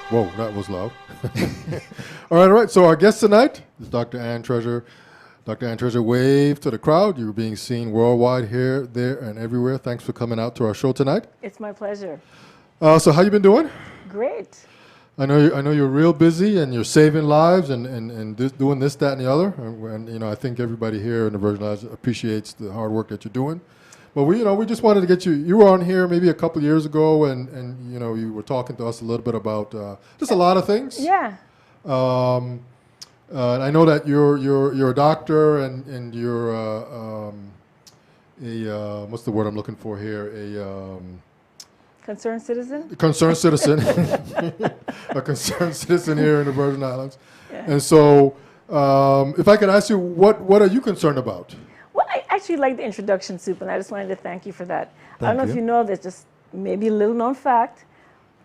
Whoa, that was loud. All right. So our guest tonight is Dr. Ann Treasure. Dr. Ann Treasure, wave to the crowd. You're being seen worldwide here, there, and everywhere. Thanks for coming out to our show tonight. It's my pleasure. So how you been doing? Great. I know you're real busy and you're saving lives and doing this, that, and the other. And you know, I think everybody here in the Virgin Islands appreciates the hard work that you're doing. But we just wanted to get you. You were on here maybe a couple years ago, and you know, you were talking to us a little bit about just a lot of things. Yeah. And I know that you're a doctor and you're what's the word I'm looking for here? Concerned citizen? Concerned citizen, a concerned citizen here in the Virgin Islands. Yeah. And so, if I could ask you, what are you concerned about? Well, I actually like the introduction, Soup, and I just wanted to thank you for that. I don't know Thank if you. you know this, just maybe a little known fact.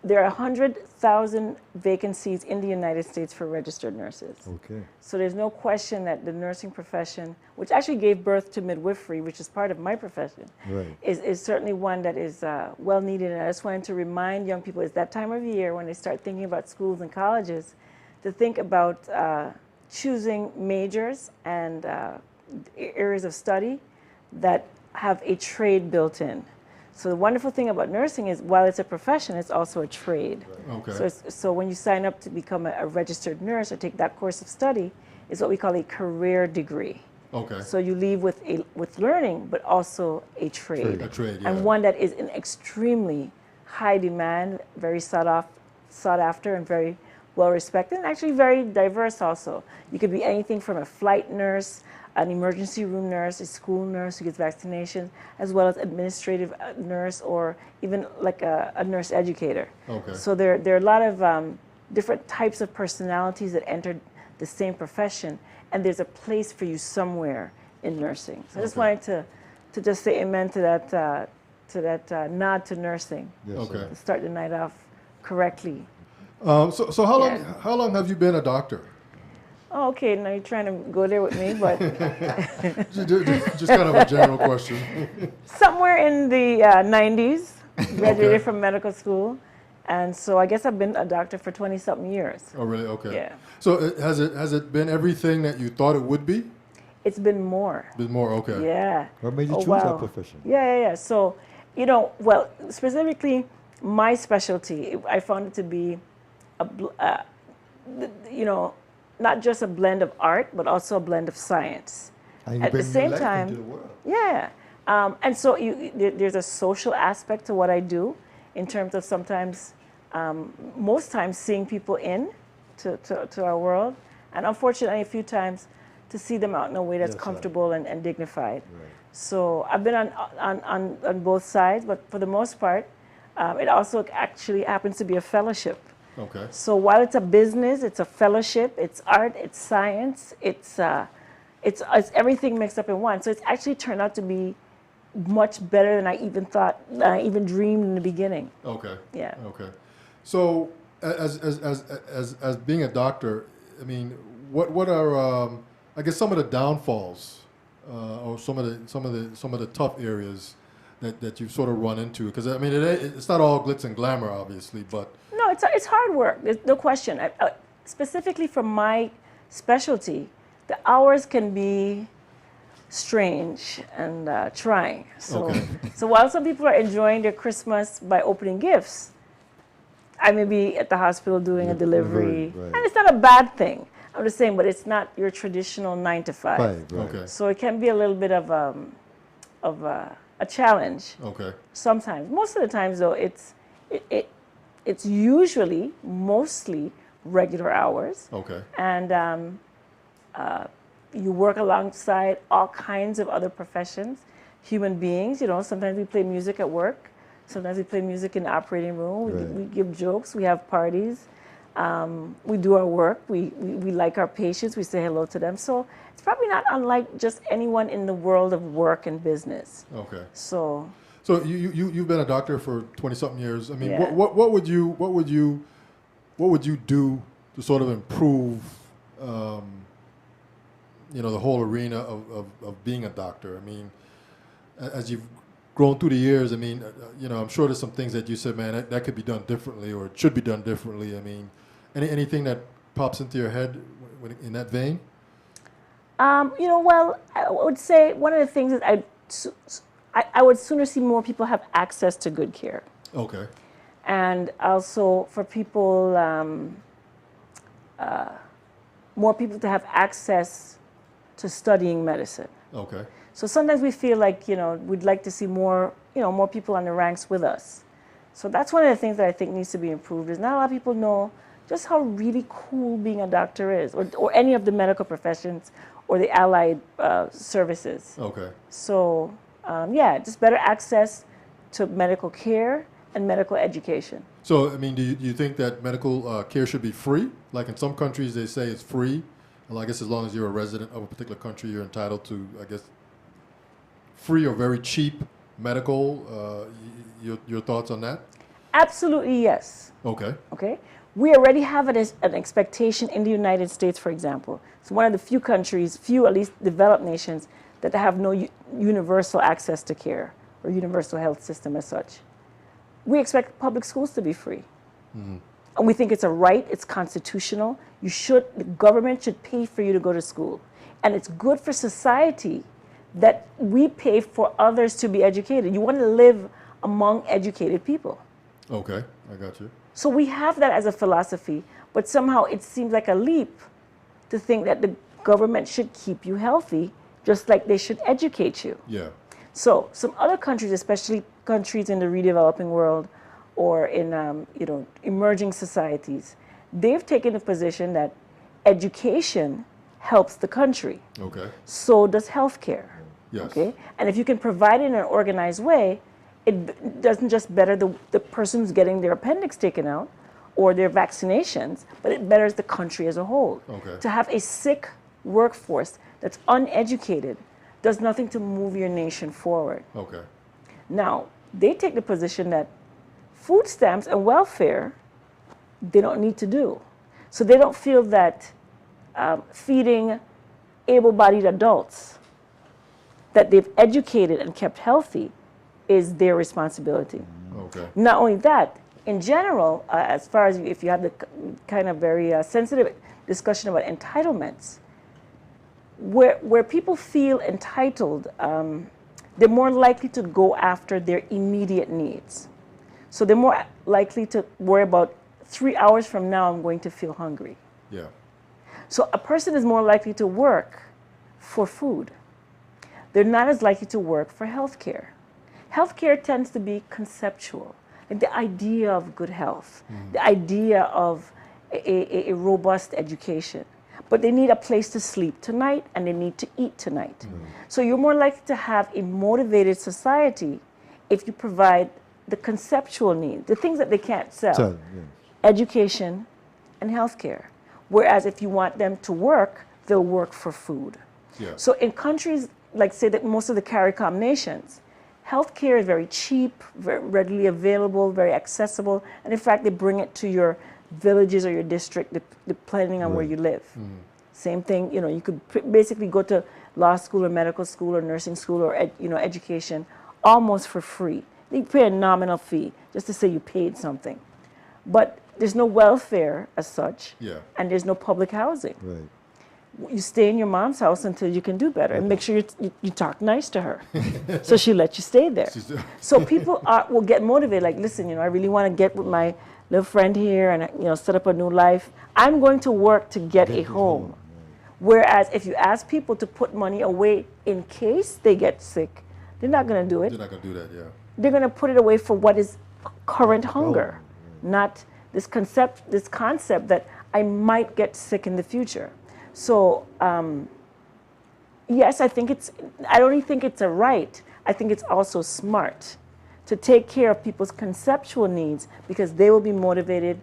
There are 100,000 vacancies in the United States for registered nurses. Okay. So there's no question that the nursing profession, which actually gave birth to midwifery, which is part of my profession, Right. is certainly one that is well needed. And I just wanted to remind young people, it's that time of year when they start thinking about schools and colleges, to think about choosing majors and areas of study that have a trade built in. So the wonderful thing about nursing is while it's a profession, it's also a trade. Okay. So when you sign up to become a registered nurse or take that course of study, it's what we call a career degree. Okay. So you leave with learning, but also a trade. A trade, yeah. And one that is in extremely high demand, very sought after, and very well respected, and actually very diverse also. You could be anything from a flight nurse, an emergency room nurse, a school nurse who gets vaccinations, as well as administrative nurse, or even like a nurse educator. Okay. So there are a lot of different types of personalities that enter the same profession, and there's a place for you somewhere in nursing. So I just Okay. wanted to just say amen to that nod to nursing, Yes, Okay. sir. to start the night off correctly. So how long Yeah. how long have you been a doctor? Oh, okay, now you're trying to go there with me, but Just kind of a general question. somewhere in the 90s, graduated Okay. from medical school, and so I guess I've been a doctor for 20-something years. Oh, really? Okay. Yeah. So has it been everything that you thought it would be? It's been more. Been more? Okay. Yeah. What made you Oh, choose wow. that profession? Yeah. So, you know, well, specifically my specialty, I found it to be you know, not just a blend of art, but also a blend of science. And you At the bring new same life time, into the world. yeah. And so there's a social aspect to what I do in terms of sometimes, most times seeing people in to our world, and unfortunately a few times to see them out in a way that's Yes, sir. comfortable and dignified. Right. So I've been on both sides, but for the most part, it also actually happens to be a fellowship. Okay. So while it's a business, it's a fellowship, it's art, it's science, it's everything mixed up in one. So it's actually turned out to be much better than I even thought, I even dreamed in the beginning. Okay. Yeah. Okay. So as being a doctor, I mean, what are I guess some of the downfalls or some of the tough areas that you've sort of run into? Because I mean, it's not all glitz and glamour, obviously, but No, it's hard work. There's no question. Specifically for my specialty, the hours can be strange and trying. So, Okay. so while some people are enjoying their Christmas by opening gifts, I may be at the hospital doing a delivery, right. and it's not a bad thing. I'm just saying, but it's not your traditional 9 to 5. Right. okay. So it can be a little bit of a challenge Okay. sometimes. Most of the times, though, it's usually mostly regular hours, Okay. and you work alongside all kinds of other professions, human beings. You know, sometimes we play music at work, sometimes we play music in the operating room. Right. We give jokes, we have parties, we do our work, we like our patients, we say hello to them. So it's probably not unlike just anyone in the world of work and business. Okay. So So you've been a doctor for 20-something years. I mean, Yeah. what would you do to sort of improve, the whole arena of being a doctor? I mean, as you've grown through the years, I mean, I'm sure there's some things that you said, man, that could be done differently or it should be done differently. I mean, anything that pops into your head in that vein? Well, I would say one of the things is I would sooner see more people have access to good care. Okay. And also for people, more people to have access to studying medicine. Okay. So sometimes we feel like, we'd like to see more, more people on the ranks with us. So that's one of the things that I think needs to be improved is not a lot of people know just how really cool being a doctor is or any of the medical professions or the allied services. Okay. So, just better access to medical care and medical education. So, I mean, do you think that medical care should be free? Like in some countries, they say it's free. Well, I guess as long as you're a resident of a particular country, you're entitled to, I guess, free or very cheap medical. Your thoughts on that? Absolutely, yes. Okay. Okay. We already have an expectation in the United States, for example. It's one of the few countries, at least developed nations, that have no universal access to care or universal health system as such. We expect public schools to be free. Mm-hmm. And we think it's a right, it's constitutional. The government should pay for you to go to school. And it's good for society that we pay for others to be educated. You want to live among educated people. Okay, I got you. So we have that as a philosophy, but somehow it seems like a leap to think that the government should keep you healthy, just like they should educate you. Yeah. So some other countries, especially countries in the redeveloping world or in emerging societies, they've taken the position that education helps the country. Okay. So does healthcare. Yes. Okay. And if you can provide it in an organized way, it doesn't just better the person who's getting their appendix taken out or their vaccinations, but it betters the country as a whole. Okay. To have a sick workforce that's uneducated does nothing to move your nation forward. Okay. Now, they take the position that food stamps and welfare, they don't need to do. So they don't feel that feeding able-bodied adults that they've educated and kept healthy is their responsibility. Okay. Not only that, in general, as far as if you have the kind of very sensitive discussion about entitlements, where people feel entitled, they're more likely to go after their immediate needs. So they're more likely to worry about 3 hours from now, I'm going to feel hungry. Yeah. So a person is more likely to work for food. They're not as likely to work for healthcare. Healthcare tends to be conceptual, like the idea of good health, the idea of a robust education. But they need a place to sleep tonight and they need to eat tonight. So you're more likely to have a motivated society if you provide the conceptual needs, the things that they can't sell, education and healthcare. Whereas if you want them to work, they'll work for food. Yeah. So in countries like, say, that most of the CARICOM nations, healthcare is very cheap, very readily available, very accessible, and in fact, they bring it to your villages or your district, depending on where you live. Same thing, you could basically go to law school or medical school or nursing school or education almost for free. You pay a nominal fee just to say you paid something, but there's no welfare as such, and there's no public housing. Right. You stay in your mom's house until you can do better, and make sure you talk nice to her, so she'll let you stay there. So people will get motivated. Like, listen, I really want to get with my little friend here and set up a new life. I'm going to work to get a home. Whereas if you ask people to put money away in case they get sick, they're not going to do it. They're not going to do that. Yeah. They're going to put it away for what is current hunger, not this concept that I might get sick in the future. So, yes, I don't only think it's a right, I think it's also smart to take care of people's conceptual needs because they will be motivated,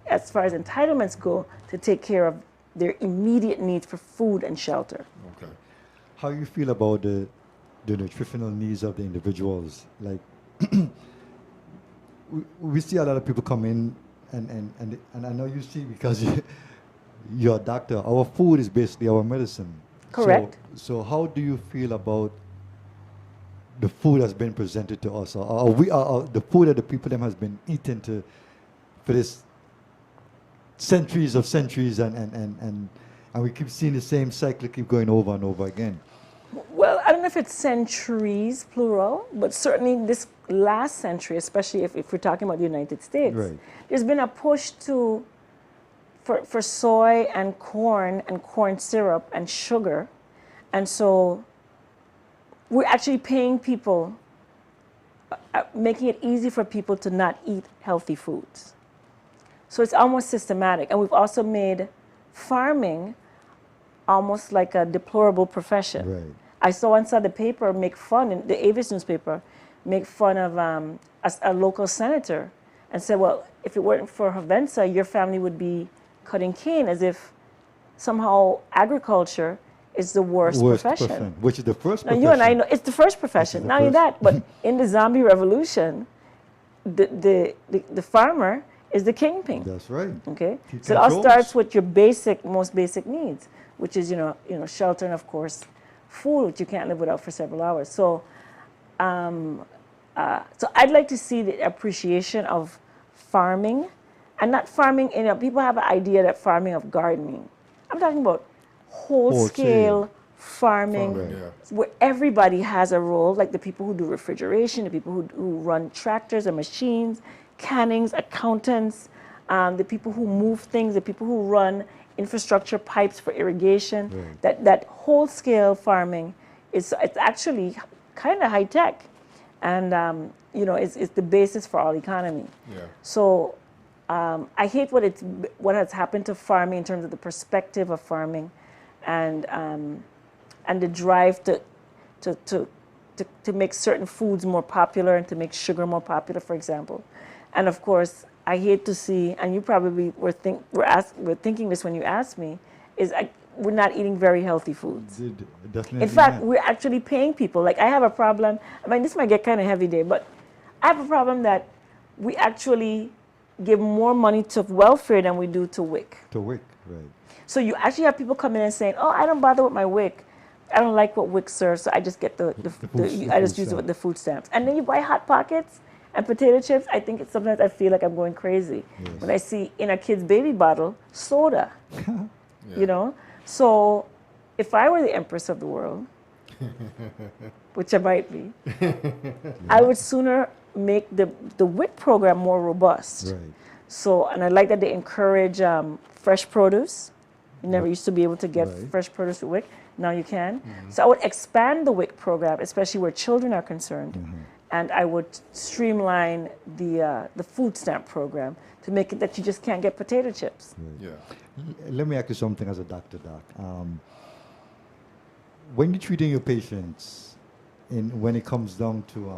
as far as entitlements go, to take care of their immediate needs for food and shelter. Okay. How you feel about the nutritional needs of the individuals? Like, we see a lot of people come in, and I know you see because you're a doctor. Our food is basically our medicine. Correct. So how do you feel about the food has been presented to us, or we are the food that the people them has been eaten to for this centuries of centuries, and we keep seeing the same cycle keep going over and over again. Well, I don't know if it's centuries, plural, but certainly this last century, especially if we're talking about the United States, Right. there's been a push for soy and corn syrup and sugar. And so we're actually paying people, making it easy for people to not eat healthy foods. So it's almost systematic. And we've also made farming almost like a deplorable profession. Right. I once saw the paper make fun, in the Avis newspaper, make fun of a local senator and said, well, if it weren't for Havensa, your family would be cutting cane, as if somehow agriculture is the worst profession. Which is the first Now, profession. you and I know it's the first profession. the Not only first. that, but in the zombie revolution, the farmer is the kingpin. That's right. Okay, He so it all controls. starts with your most basic needs, which is shelter and of course food, which you can't live without for several hours. So, so I'd like to see the appreciation of farming, and not farming. People have an idea that farming of gardening. I'm talking about whole scale farming, Farming, yeah. where everybody has a role, like the people who do refrigeration, the people who run tractors and machines, cannings, accountants, the people who move things, the people who run infrastructure pipes for irrigation. Right. That whole scale farming it's actually kind of high tech, and it's the basis for all economy. Yeah. So I hate what has happened to farming in terms of the perspective of farming, and the drive to make certain foods more popular and to make sugar more popular, for example. And of course, I hate to see, and you probably were thinking this when you asked me, we're not eating very healthy foods. Definitely In fact, not. we're actually paying people. Like, I have a problem. I mean, this might get kind of heavy day, but I have a problem that we actually give more money to welfare than we do to WIC. To WIC, right. So you actually have people coming in and saying, "Oh, I don't bother with my WIC. I don't like what WIC serves, so I just get I just food use it with stamp. the food stamps." And then you buy Hot Pockets and potato chips. I think sometimes I feel like I'm going crazy Yes. when I see in a kid's baby bottle soda. Yeah. So if I were the empress of the world, which I might be, I would sooner make the WIC program more robust. Right. So, and I like that they encourage fresh produce. You never used to be able to get Right. fresh produce with WIC. Now you can. So I would expand the WIC program, especially where children are concerned, and I would streamline the food stamp program to make it that you just can't get potato chips. Yeah. Let me ask you something as a doctor, Doc. When you're treating your patients, when it comes down to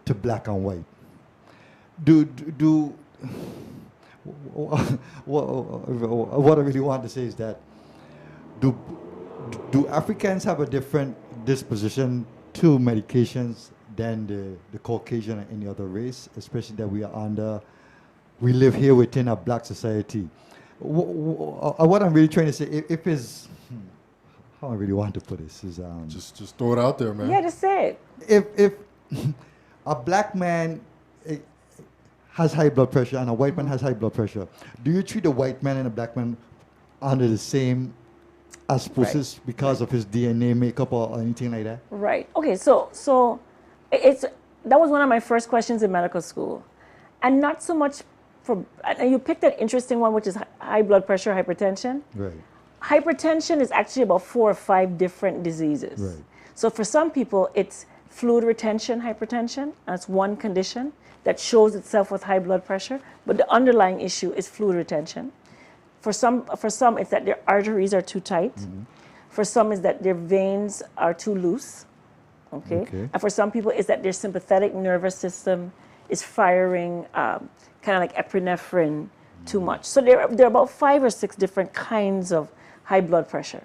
to black and white, what I really want to say is that do Africans have a different disposition to medications than the Caucasian or any other race, especially that we live here within a black society? What I'm really trying to say, if is how I really want to put this is Just throw it out there, man. Yeah, just say it. if a black man has high blood pressure and a white man has high blood pressure, do you treat a white man and a black man under the same auspices because of his DNA makeup or anything like that? Right. Okay. So that was one of my first questions in medical school, and not so much for. And you picked an interesting one, which is high blood pressure, hypertension. Right. Hypertension is actually about 4 or 5 different diseases. Right. So for some people, it's fluid retention hypertension. That's one condition that shows itself with high blood pressure, but the underlying issue is fluid retention. For some, it's that their arteries are too tight. For some, it's that their veins are too loose. Okay. And for some people, it's that their sympathetic nervous system is firing kind of like epinephrine too much. So there are about 5 or 6 different kinds of high blood pressure.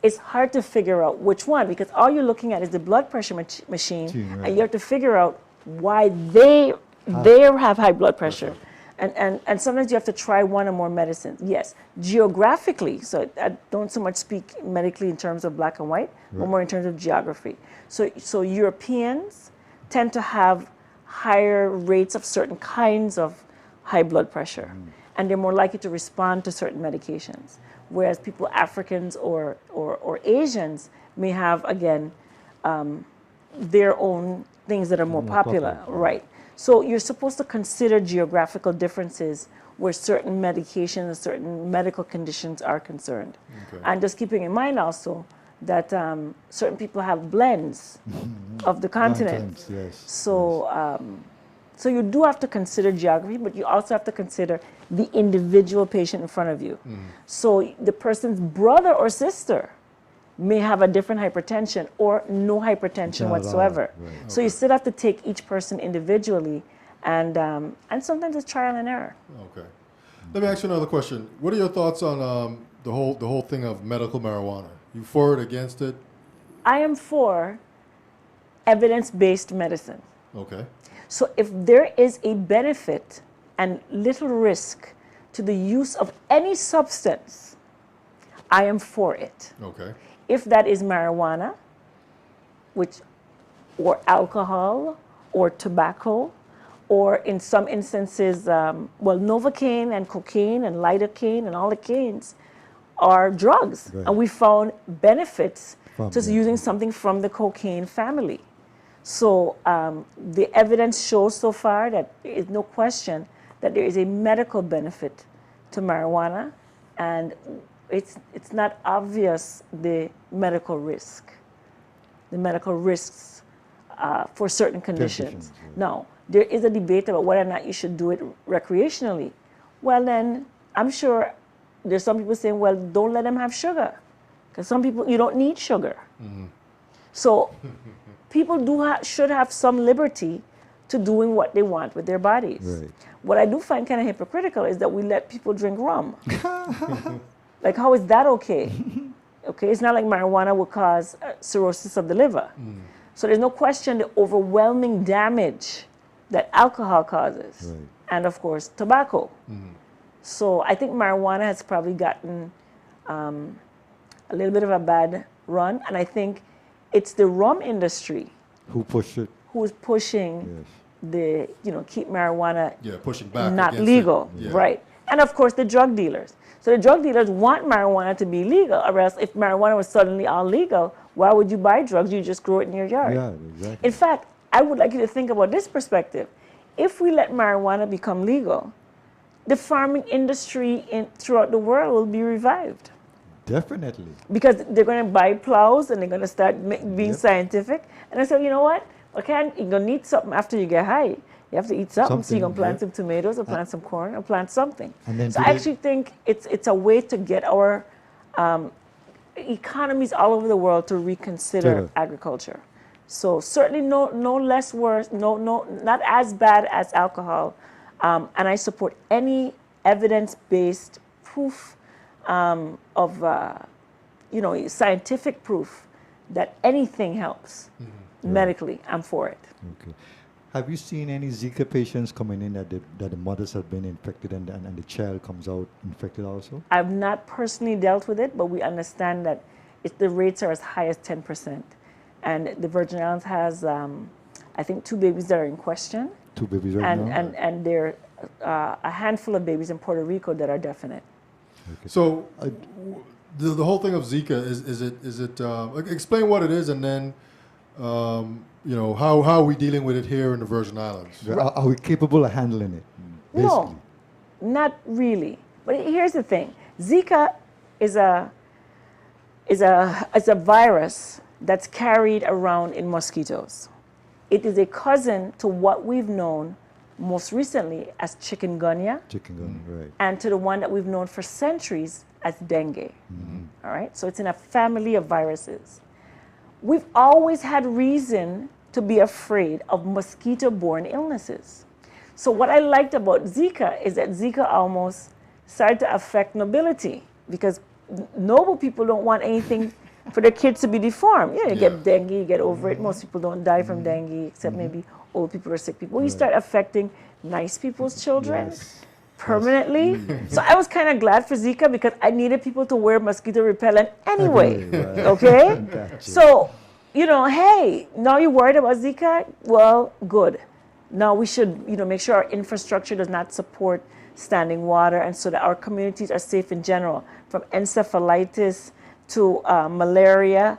It's hard to figure out which one, because all you're looking at is the blood pressure machine, Right. and you have to figure out why they have high blood pressure. And sometimes you have to try one or more medicines. Yes, geographically, so I don't so much speak medically in terms of black and white, but more in terms of geography. So Europeans tend to have higher rates of certain kinds of high blood pressure, and they're more likely to respond to certain medications. Whereas people, Africans or Asians, may have, again, their own things that are more popular, right? So you're supposed to consider geographical differences where certain medications, certain medical conditions are concerned. Okay. And just keeping in mind also that certain people have blends of the continent. Yes. So, so you do have to consider geography, but you also have to consider the individual patient in front of you. So the person's brother or sister may have a different hypertension or no hypertension Not at all, whatsoever. right. So you still have to take each person individually, and sometimes it's trial and error. Okay. Let me ask you another question. What are your thoughts on the whole thing of medical marijuana? You for it, against it? I am for evidence-based medicine. Okay. So if there is a benefit and little risk to the use of any substance, I am for it. Okay. If that is marijuana, or alcohol, or tobacco, or in some instances, Novocaine and cocaine and lidocaine and all the canes are drugs. Right. And we found benefits From just them. using something from the cocaine family. So the evidence shows so far that there is no question that there is a medical benefit to marijuana, and it's not obvious the medical risks for certain conditions. Conditions, Now, there is a debate about whether or not you should do it recreationally. Well, then I'm sure there's some people saying, well, don't let them have sugar, because some people, you don't need sugar. So people should have some liberty to doing what they want with their bodies. Right. What I do find kind of hypocritical is that we let people drink rum. Like, how is that okay? Okay, it's not like marijuana will cause cirrhosis of the liver. So there's no question the overwhelming damage that alcohol causes, Right. and of course tobacco. So I think marijuana has probably gotten a little bit of a bad run, and I think it's the rum industry Who pushed it? who's pushing Yes. keep marijuana Yeah, pushing back not against legal, it. Yeah. right? And of course the drug dealers. So the drug dealers want marijuana to be legal, or else if marijuana was suddenly all legal, why would you buy drugs? You just grow it in your yard. Yeah, exactly. In fact, I would like you to think about this perspective. If we let marijuana become legal, the farming industry throughout the world will be revived, Definitely. because they're going to buy plows and they're going to start being Yep. scientific. And I said, you know what? Okay, you're going to need something after you get high. You have to eat something. So you're going to Something, plant yeah. some tomatoes or plant some corn or plant something. And then So do I they- actually think it's a way to get our economies all over the world to reconsider Sure. agriculture. So certainly no less worse, not as bad as alcohol. And I support any evidence-based proof of scientific proof that anything helps medically. I'm for it. Okay. Have you seen any Zika patients coming in that the mothers have been infected and the child comes out infected also? I've not personally dealt with it, but we understand that the rates are as high as 10%. And the Virgin Islands has, I think, 2 babies that are in question, 2 babies right now? and there are a handful of babies in Puerto Rico that are definite. So the whole thing of Zika is it explain what it is, and then how are we dealing with it here in the Virgin Islands? Are we capable of handling it? Basically. No, not really. But here's the thing: Zika is a virus that's carried around in mosquitoes. It is a cousin to what we've known most recently as chikungunya, Chikungunya, right. and to the one that we've known for centuries as dengue. All right, so it's in a family of viruses. We've always had reason to be afraid of mosquito-borne illnesses. So what I liked about Zika is that Zika almost started to affect nobility, because noble people don't want anything for their kids to be deformed. You get dengue, you get over it. Most people don't die from dengue, except maybe old people or sick people. You start affecting nice people's children, Yes. permanently. So I was kind of glad for Zika because I needed people to wear mosquito repellent anyway. Right. Okay? Gotcha. So, hey, now you're worried about Zika? Well, good. Now we should, make sure our infrastructure does not support standing water and so that our communities are safe in general, from encephalitis to malaria,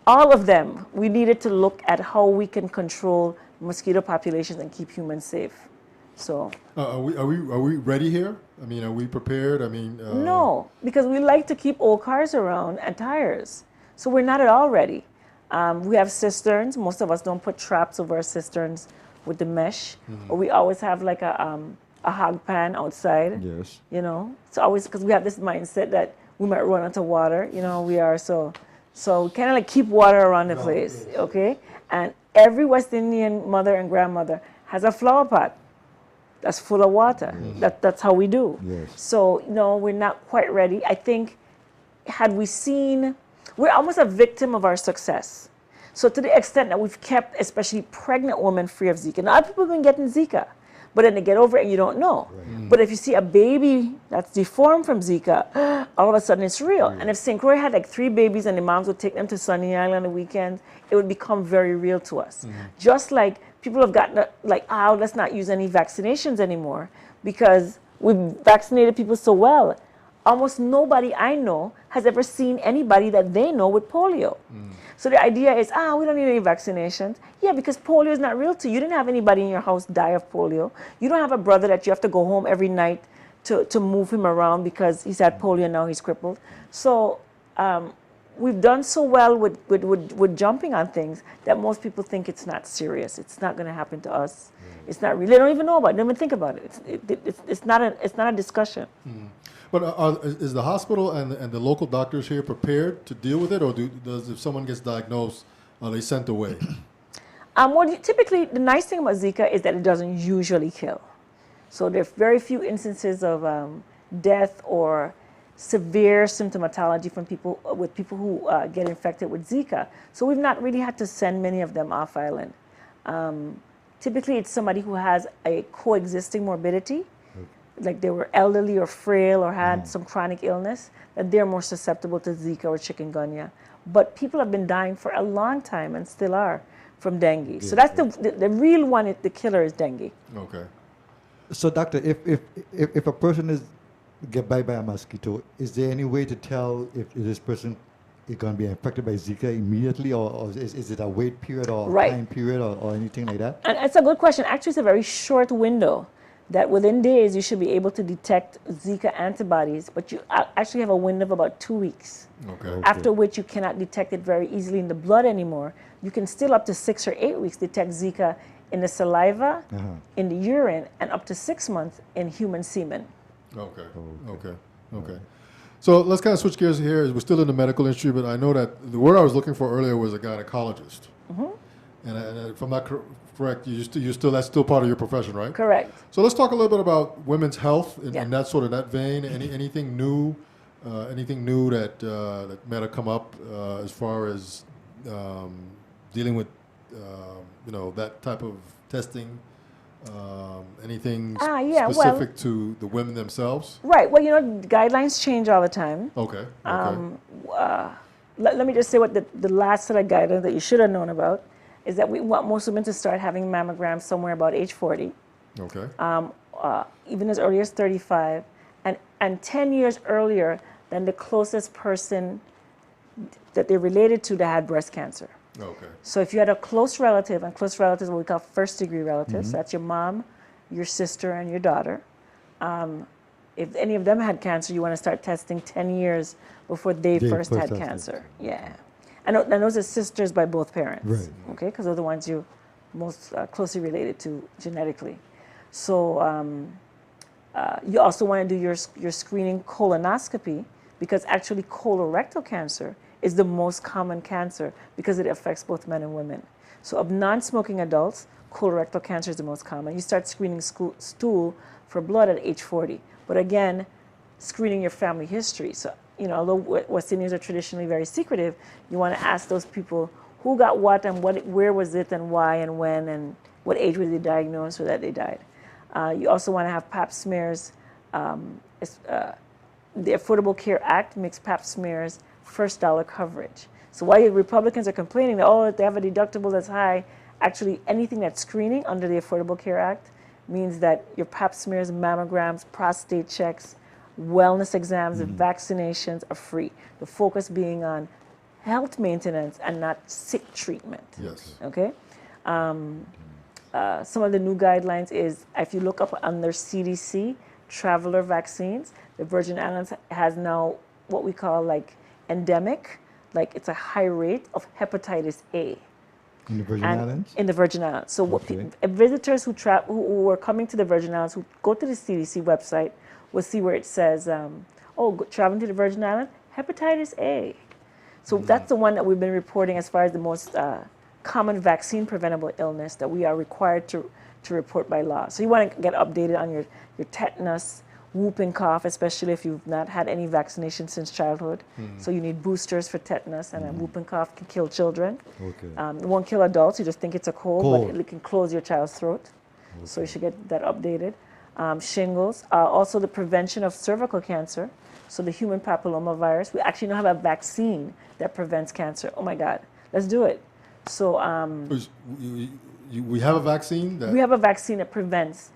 all of them. We needed to look at how we can control mosquito populations and keep humans safe. So Are we ready here? I mean, are we prepared? I mean, no, because we like to keep old cars around and tires. So we're not at all ready. We have cisterns. Most of us don't put traps over our cisterns with the mesh. Or we always have like a hog pan outside. Yes. So always, because we have this mindset that we might run out of water. We are so kind of like keep water around the place, okay? And every West Indian mother and grandmother has a flower pot that's full of water. That's how we do. Yes. So, no, we're not quite ready. I think had we seen, we're almost a victim of our success. So to the extent that we've kept especially pregnant women free of Zika. Now, people have been getting Zika, but then they get over it and you don't know. Right. But if you see a baby that's deformed from Zika, all of a sudden it's real. And if St. Croix had like 3 babies and the moms would take them to Sunny Island on the weekend, it would become very real to us. Just like people have gotten like, let's not use any vaccinations anymore because we've vaccinated people so well. Almost nobody I know has ever seen anybody that they know with polio. So the idea is, we don't need any vaccinations. Yeah, because polio is not real to you. You didn't have anybody in your house die of polio. You don't have a brother that you have to go home every night to move him around because he's had polio and now he's crippled. So we've done so well with jumping on things that most people think it's not serious. It's not going to happen to us. It's not real. They don't even know about it. They don't even think about it. It's not a discussion. But is the hospital and the local doctors here prepared to deal with it, or does if someone gets diagnosed, are they sent away? Typically, the nice thing about Zika is that it doesn't usually kill. So there are very few instances of death or severe symptomatology from people who get infected with Zika. So we've not really had to send many of them off island. Typically, it's somebody who has a coexisting morbidity, like they were elderly or frail or had some chronic illness, that they're more susceptible to Zika or chikungunya. But people have been dying for a long time and still are from dengue. So that's the real one, the killer is dengue. Okay. So, doctor, if a person is get bite by a mosquito, is there any way to tell if this person is going to be infected by Zika immediately, or is it a wait period or time period or anything like that? And it's a good question. Actually, it's a very short window that within days you should be able to detect Zika antibodies, but you actually have a window of about 2 weeks. Okay. After which you cannot detect it very easily in the blood anymore. You can still up to 6 or 8 weeks detect Zika in the saliva, in the urine, and up to 6 months in human semen. Okay. So let's kind of switch gears here. We're still in the medical industry, but I know that the word I was looking for earlier was a gynecologist. And if I'm not correct, that's still part of your profession, right? Correct. So let's talk a little bit about women's health in that sort of that vein. Anything new that might have come up as far as dealing with that type of testing? Anything specific to the women themselves? Right. Well, guidelines change all the time. Okay. Let me just say what the last set of guidelines that you should have known about is that we want most women to start having mammograms somewhere about age 40. Okay. Even as early as 35, and 10 years earlier than the closest person that they're related to that had breast cancer. Okay. So if you had a close relative, and close relatives are what we call first-degree relatives, so that's your mom, your sister, and your daughter. If any of them had cancer, you want to start testing 10 years before they first had cancer. Yeah. And those are sisters by both parents. Right. Okay, because they're the ones you most closely related to genetically. So you also want to do your screening colonoscopy, because actually colorectal cancer is the most common cancer because it affects both men and women. So of non-smoking adults, colorectal cancer is the most common. You start screening stool for blood at age 40. But again, screening your family history. So, although West Indians are traditionally very secretive, you want to ask those people who got what and where was it and why and when and what age were they diagnosed or that they died. You also want to have pap smears the Affordable Care Act makes Pap smears first dollar coverage. So while Republicans are complaining that, oh, they have a deductible that's high, actually anything that's screening under the Affordable Care Act means that your Pap smears, mammograms, prostate checks, wellness exams, and vaccinations are free. The focus being on health maintenance and not sick treatment. Yes. Okay? Some of the new guidelines is, if you look up under CDC, traveler vaccines, the Virgin Islands has now what we call like endemic, like it's a high rate of hepatitis A. In the Virgin And Islands? in the Virgin Islands. So what Okay. visitors who are coming to the Virgin Islands, who go to the CDC website, will see where it says, traveling to the Virgin Islands, hepatitis A. So that's the one that we've been reporting as far as the most common vaccine preventable illness that we are required to report by law. So you want to get updated on your tetanus, whooping cough, especially if you've not had any vaccination since childhood. So you need boosters for tetanus, and whooping cough can kill children. Okay. It won't kill adults, you just think it's a cold. Cold. But it can close your child's throat. So you should get that updated. Shingles, also the prevention of cervical cancer. So the human papillomavirus, we actually now have a vaccine that prevents cancer. Oh my God, let's do it. So We have a vaccine that. we have a vaccine that prevents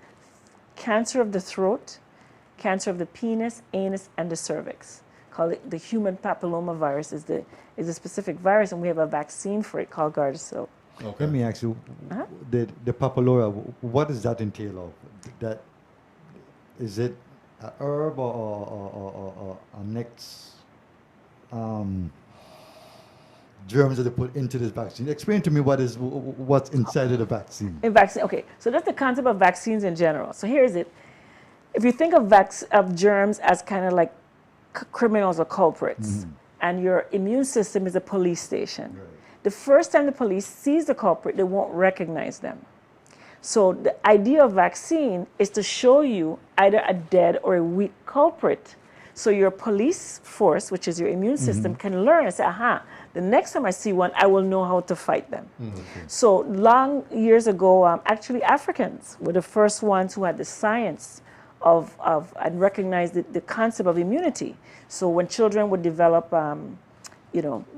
cancer of the throat, cancer of the penis, anus, and the cervix. Called it the human papillomavirus is a specific virus, and we have a vaccine for it called Gardasil. Okay. Let me ask you, Uh-huh. the papillora, what does that entail of? That is it a herb or a next germs that they put into this vaccine? Explain to me what's inside of the vaccine. In vaccine, okay. So that's the concept of vaccines in general. So here's it. If you think of germs as kind of like criminals or culprits, and your immune system is a police station. Right. The first time the police sees the culprit, they won't recognize them. So the idea of vaccine is to show you either a dead or a weak culprit. So your police force, which is your immune system, can learn and say, aha, the next time I see one, I will know how to fight them. So long years ago, actually Africans were the first ones who had the science of and recognized the concept of immunity. So when children would develop,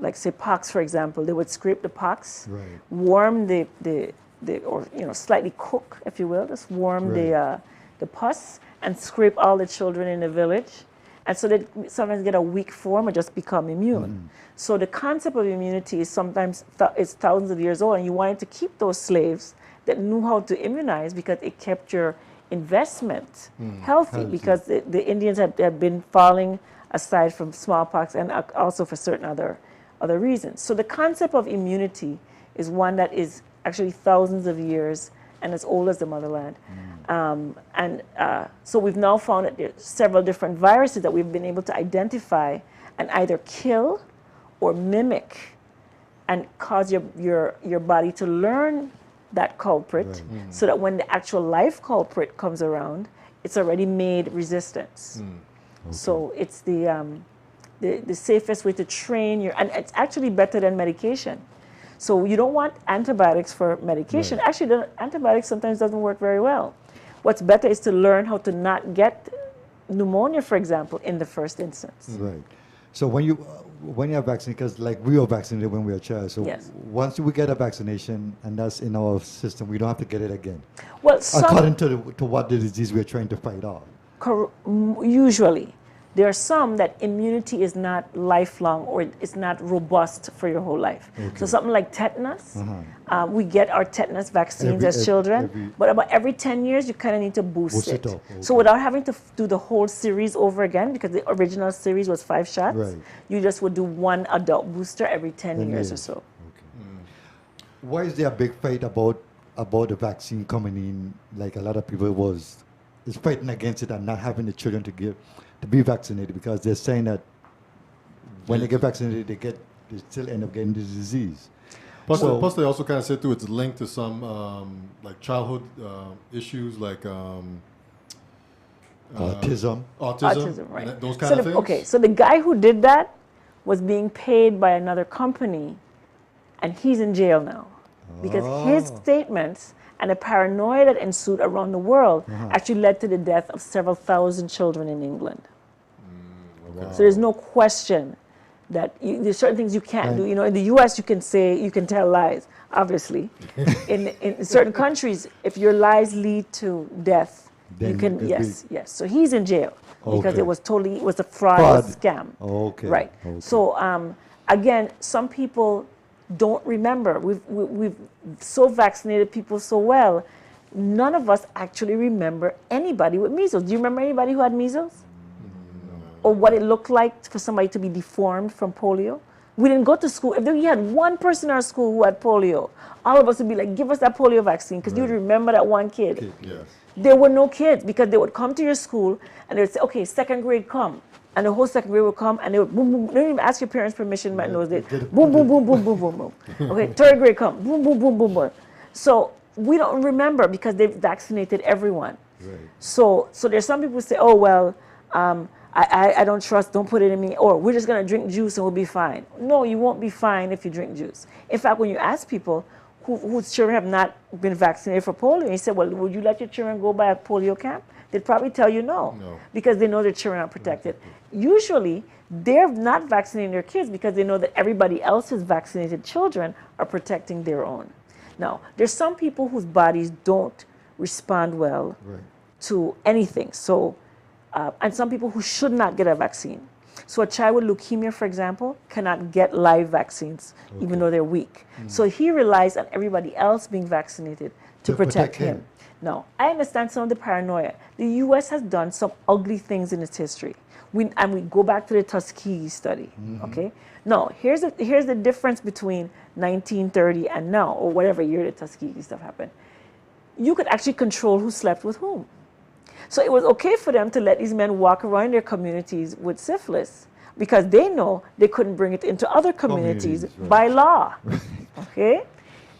like say pox, for example, they would scrape the pox, Right. warm or slightly cook, if you will, just warm Right. the pus and scrape all the children in the village. And so they sometimes get a weak form or just become immune. So the concept of immunity is sometimes it's thousands of years old, and you wanted to keep those slaves that knew how to immunize because it kept your investment healthy, because the Indians had been falling aside from smallpox and also for certain other reasons. So the concept of immunity is one that is actually thousands of years and as old as the motherland. So we've now found that there are several different viruses that we've been able to identify and either kill or mimic and cause your body to learn that culprit, so that when the actual live culprit comes around, it's already made resistance. So it's the safest way to train and it's actually better than medication. So you don't want antibiotics for medication. Right. Actually, the antibiotics sometimes doesn't work very well. What's better is to learn how to not get pneumonia, for example, in the first instance. Right. So when you have vaccine, because like we were vaccinated when we were a child, so Yes. once we get a vaccination and that's in our system, we don't have to get it again. Well, According to what the disease we're trying to fight off. usually. There are some that immunity is not lifelong or it's not robust for your whole life. So something like tetanus, we get our tetanus vaccines as children, but about every 10 years you kind of need to boost it. up, So without having to do the whole series over again, because the original series was 5 shots, Right. you just would do one adult booster every 10 10 years or years. so. Why is there a big fight about the vaccine coming in? Like a lot of people is fighting against it and not having the children to be vaccinated, because they're saying that when they get vaccinated, they still end up getting the disease. Plus, So- plus they also kind of said too, it's linked to some like childhood issues like Autism. autism, Right. and those kind So of things. okay, so the guy who did that was being paid by another company, and he's in jail now because his Oh. statements And the paranoia that ensued around the world actually led to the death of several thousand children in England. Okay. So there's no question that there's certain things you can't do. You know, in the U.S. you can tell lies, obviously. in certain countries, if your lies lead to death, Then you can, it could yes. So he's in jail because Okay. it was a fraud, it was a scam. Okay. Right. Okay. So again, some people don't remember. We've so vaccinated people so well, none of us actually remember anybody with measles. Do you remember anybody who had measles? Or what it looked like for somebody to be deformed from polio? We didn't go to school. If we had one person in our school who had polio, all of us would be like, give us that polio vaccine, because you would remember that one kid. Yes. There were no kids, because they would come to your school and they would say, okay, second grade, come. And the whole second grade would come and they would boom, boom. They didn't even ask your parents' permission back in those days. Boom, boom, boom, boom, boom, boom, boom. Okay, third grade, come. Boom, boom, boom, boom, boom. So we don't remember because they've vaccinated everyone. Right. So there's some people who say, oh, well, I don't trust, don't put it in me, or we're just going to drink juice and we'll be fine. No, you won't be fine if you drink juice. In fact, when you ask people whose children have not been vaccinated for polio, and you say, well, would you let your children go by a polio camp? They'd probably tell you no, because they know their children aren't protected. Usually, they're not vaccinating their kids because they know that everybody else's vaccinated children are protecting their own. Now, there's some people whose bodies don't respond well to anything. So, and some people who should not get a vaccine. So a child with leukemia, for example, cannot get live vaccines, even though they're weak. So he relies on everybody else being vaccinated to protect him. Now, I understand some of the paranoia. The U.S. has done some ugly things in its history. And we go back to the Tuskegee study, okay? Now, here's the difference between 1930 and now, or whatever year the Tuskegee stuff happened. You could actually control who slept with whom. So it was okay for them to let these men walk around their communities with syphilis because they know they couldn't bring it into other communities by law, okay?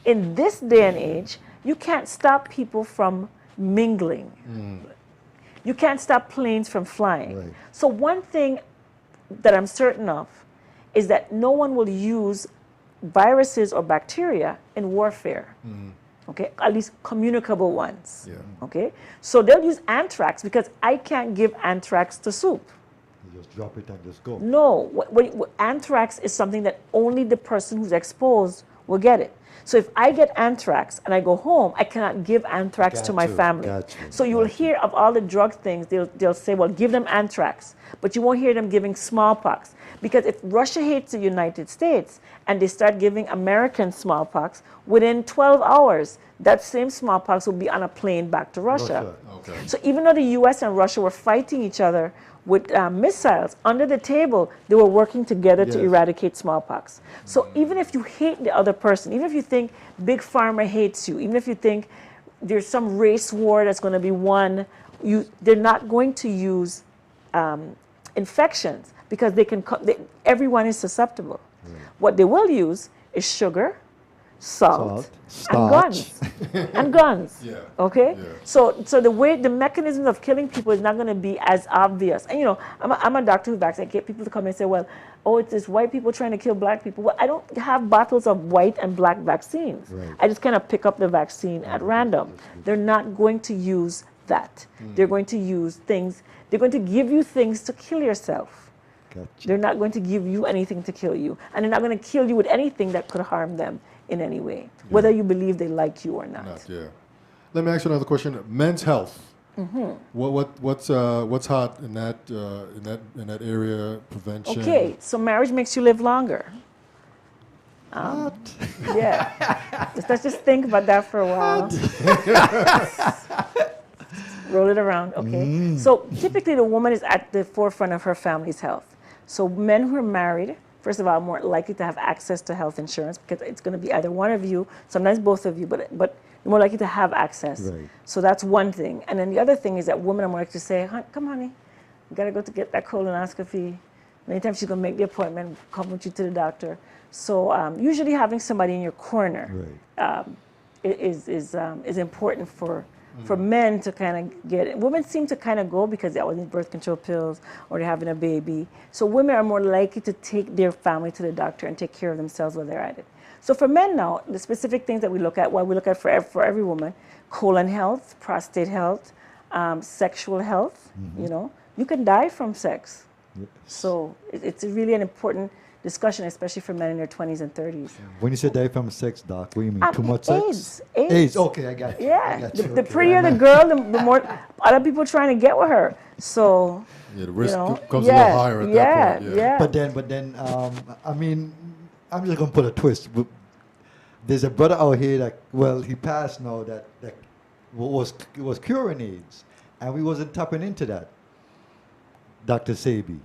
In this day and age, you can't stop people from mingling. You can't stop planes from flying. So one thing that I'm certain of is that no one will use viruses or bacteria in warfare. Okay, at least communicable ones. Okay, so they'll use anthrax because I can't give anthrax to soup. You just drop it and just go. No, anthrax is something that only the person who's exposed will get it. So if I get anthrax and I go home, I cannot give anthrax to my family. So you will hear of all the drug things, they'll say, well, give them anthrax. But you won't hear them giving smallpox. Because if Russia hates the United States and they start giving Americans smallpox, within 12 hours, that same smallpox will be on a plane back to Russia. Okay. So even though the U.S. and Russia were fighting each other with missiles, under the table, they were working together to eradicate smallpox. So even if you hate the other person, even if you think Big Pharma hates you, even if you think there's some race war that's going to be won, they're not going to use infections because everyone is susceptible. What they will use is sugar, salt, and guns. And guns. Okay? So the mechanism of killing people is not going to be as obvious. And you know, I'm a doctor who vaccinates. I get people to come and say, well, oh, it's this white people trying to kill black people. Well, I don't have bottles of white and black vaccines. I just kind of pick up the vaccine at random. They're not going to use that. They're going to use things, they're going to give you things to kill yourself. They're not going to give you anything to kill you. And they're not going to kill you with anything that could harm them in any way, whether you believe they like you or not. Let me ask you another question. Men's health. What's hot in that area? Prevention. Okay, so marriage makes you live longer. Yeah. Let's just think about that for a while. Roll it around. Okay. So typically, the woman is at the forefront of her family's health. So men who are married, first of all, are more likely to have access to health insurance because it's going to be either one of you, sometimes both of you, but you're more likely to have access. So that's one thing. And then the other thing is that women are more likely to say, come honey, you got to go to get that colonoscopy. Anytime she's going to make the appointment, come with you to the doctor. So usually having somebody in your corner is important for men to kind of get it. Women seem to kind of go because they always need birth control pills or they're having a baby. So women are more likely to take their family to the doctor and take care of themselves while they're at it. So for men now, the specific things that we look at, for every woman, colon health, prostate health, sexual health. You know, you can die from sex. Yes. So it's really an important discussion, especially for men in their 20s and 30s. When you say die from sex, doc, what do you mean? Too much sex? AIDS. Okay, I got you. I Yeah, got you. the Okay. prettier the girl, the more other people trying to get with her. So, Yeah, the risk you know, comes a little higher at that point. yeah. But then, I mean, I'm just gonna put a twist. There's a brother out here that, well, he passed now that was curing AIDS, and we wasn't tapping into that. Dr. Sabi.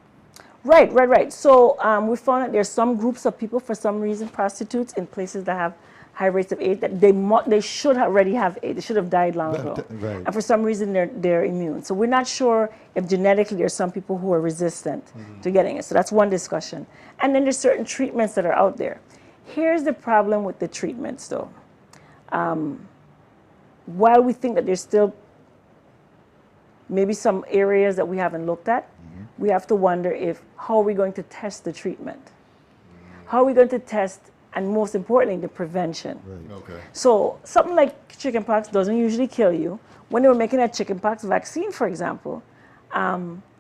Right. So we found that there's some groups of people, for some reason, prostitutes in places that have high rates of AIDS, that they should already have AIDS. They should have died long ago. Right. And for some reason, they're immune. So we're not sure if genetically there's some people who are resistant to getting it. So that's one discussion. And then there's certain treatments that are out there. Here's the problem with the treatments, though. While we think that there's still maybe some areas that we haven't looked at, we have to wonder how are we going to test the treatment? How are we going to test, and most importantly, the prevention? Right. Okay. So something like chickenpox doesn't usually kill you. When they were making a chickenpox vaccine, for example,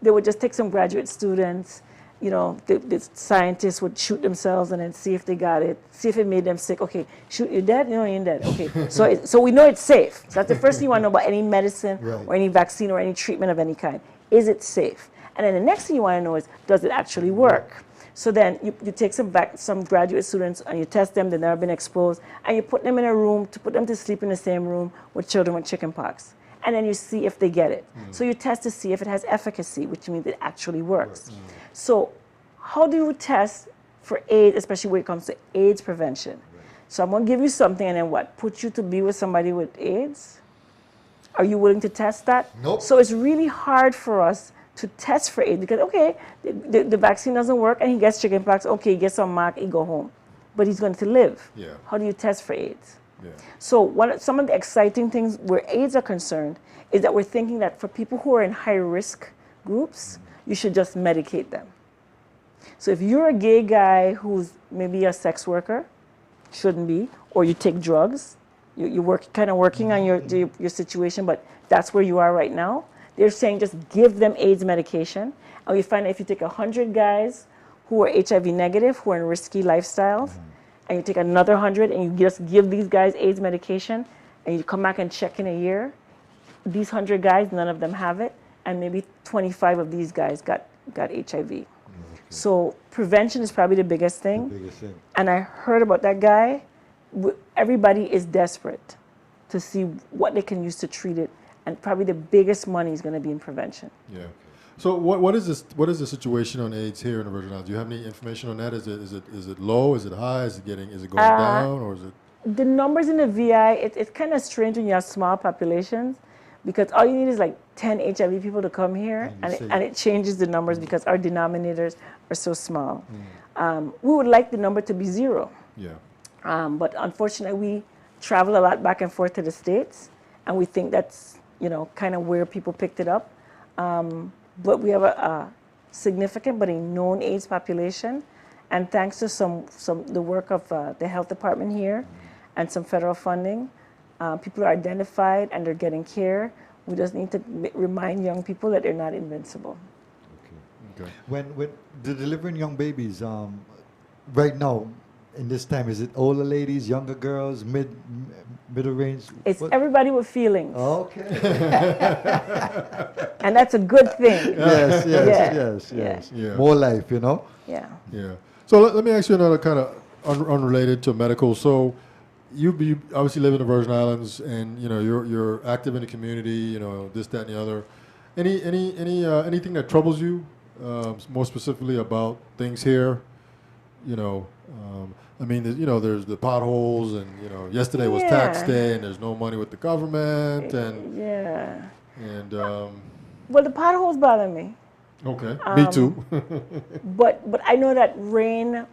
they would just take some graduate students, you know, the scientists would shoot themselves and then see if they got it, see if it made them sick. Okay, shoot, you're dead? No, you're dead. Okay, so we know it's safe. So that's the first thing you want to know about any medicine Right. or any vaccine or any treatment of any kind. Is it safe? And then the next thing you want to know is, does it actually work? So then you take some graduate students and you test them, they've never been exposed, and you put them in a room to put them to sleep in the same room with children with chickenpox. And then you see if they get it. So you test to see if it has efficacy, which means it actually works. So how do you test for AIDS, especially when it comes to AIDS prevention? So I'm going to give you something and then what? Put you to be with somebody with AIDS? Are you willing to test that? Nope. So it's really hard for us to test for AIDS because, okay, the vaccine doesn't work and he gets chickenpox. Okay, he gets some mark, he go home. But he's going to live. Yeah. How do you test for AIDS? Yeah. So some of the exciting things where AIDS are concerned is that we're thinking that for people who are in high risk groups, you should just medicate them. So if you're a gay guy who's maybe a sex worker, shouldn't be, or you take drugs, you work kind of working on your situation, but that's where you are right now. They're saying just give them AIDS medication, and we find that if you take 100 guys who are HIV negative, who are in risky lifestyles, and you take another 100 and you just give these guys AIDS medication, and you come back and check in a year, these 100 guys, none of them have it, and maybe 25 of these guys got HIV. So prevention is probably the biggest thing. Biggest thing. And I heard about that guy. Everybody is desperate to see what they can use to treat it, and probably the biggest money is going to be in prevention. Yeah. So what is this? What is the situation on AIDS here in the Virgin Islands? Do you have any information on that? Is it low? Is it high? Is it going down, or is it? The numbers in the VI, it's kind of strange when you have small populations, because all you need is like 10 HIV people to come here, and it changes the numbers because our denominators are so small. We would like the number to be 0. Yeah. But unfortunately, we travel a lot back and forth to the States, and we think that's, you know, kind of where people picked it up. But we have a significant but a known AIDS population, and thanks to the work of the health department here and some federal funding, people are identified and they're getting care. We just need to remind young people that they're not invincible. Okay. When the delivering young babies, right now, in this time, is it older ladies, younger girls, middle range? It's everybody with feelings, Okay. and that's a good thing. yes. Yeah. More life, you know? Yeah. Yeah. So let me ask you another kind of unrelated to medical. So you obviously live in the Virgin Islands, and you know you're active in the community. You know this, that, and the other. Anything that troubles you, more specifically about things here? You know, I mean, there's the potholes, and yesterday was tax day, and there's no money with the government, and well, the potholes bother me. Okay, me too. But I know that rain